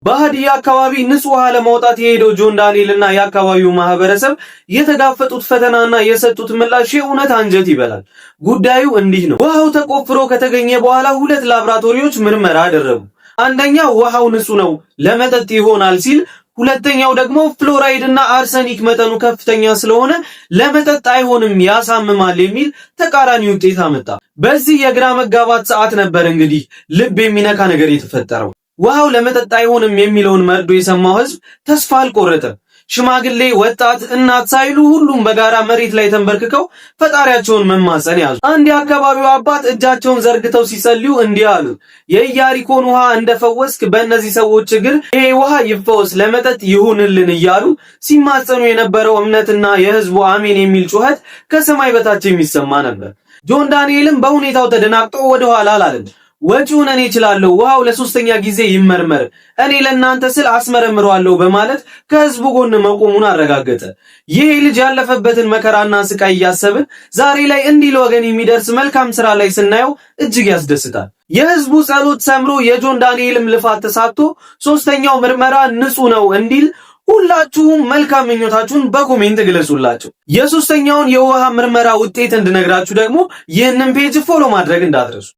በሃዲያ አካባቢ ንጹህ ውሃ ለማውጣት የሄደው ጆን ዳንኤልና የአካባቢው ማህበረሰብ የተጋፈጡት ፈተናና የሰጡት ምላሽ የእውነት አንጀት ይበላል። ጉዳዩ እንዲህ ነው። ውሃው ተቆፍሮ ከተገኘ በኋላ ሁለት ላብራቶሪዎች ምርመራ አደረጉ። አንደኛው ውሃው ንጹህ ነው ለመጠጥ ይሆናል ሲል፣ ሁለተኛው ደግሞ ፍሎራይድ እና አርሰኒክ መጠኑ ከፍተኛ ስለሆነ ለመጠጥ አይሆንም ያሳምማል የሚል ተቃራኒ ውጤት አመጣ። በዚህ የግራ መጋባት ሰዓት ነበር እንግዲህ ልብ የሚነካ ነገር የተፈጠረው። ውሃው ለመጠጥ አይሆንም የሚለውን መርዶ የሰማው ህዝብ ተስፋ አልቆረጠም። ሽማግሌ፣ ወጣት፣ እናት ሳይሉ ሁሉም በጋራ መሬት ላይ ተንበርክከው ፈጣሪያቸውን መማጸን ያዙ። አንድ የአካባቢው አባት እጃቸውን ዘርግተው ሲጸልዩ እንዲህ አሉ። የኢያሪኮን ውሃ እንደፈወስክ በእነዚህ ሰዎች እግር ይሄ ውሃ ይፈወስ ለመጠጥ ይሁንልን እያሉ ሲማጸኑ የነበረው እምነትና የህዝቡ አሜን የሚል ጩኸት ከሰማይ በታች የሚሰማ ነበር። ጆን ዳንኤልም በሁኔታው ተደናግጦ ወደ ኋላ አላለም። ወጪውን እኔ እችላለሁ፣ ውሃው ለሶስተኛ ጊዜ ይመርመር፣ እኔ ለእናንተ ስል አስመረምረዋለሁ በማለት ከህዝቡ ጎን መቆሙን አረጋገጠ። ይህ ልጅ ያለፈበትን መከራና ስቃይ እያሰብን ዛሬ ላይ እንዲህ ለወገን የሚደርስ መልካም ስራ ላይ ስናየው እጅግ ያስደስታል። የህዝቡ ጸሎት ሰምሮ የጆን ዳንኤልም ልፋት ተሳክቶ ሶስተኛው ምርመራ ንጹህ ነው እንዲል ሁላችሁም መልካም ምኞታችሁን በኮሜንት ግለጹላችሁ። የሶስተኛውን የውሃ ምርመራ ውጤት እንድነግራችሁ ደግሞ ይህንን ፔጅ ፎሎ ማድረግ እንዳትረሱ።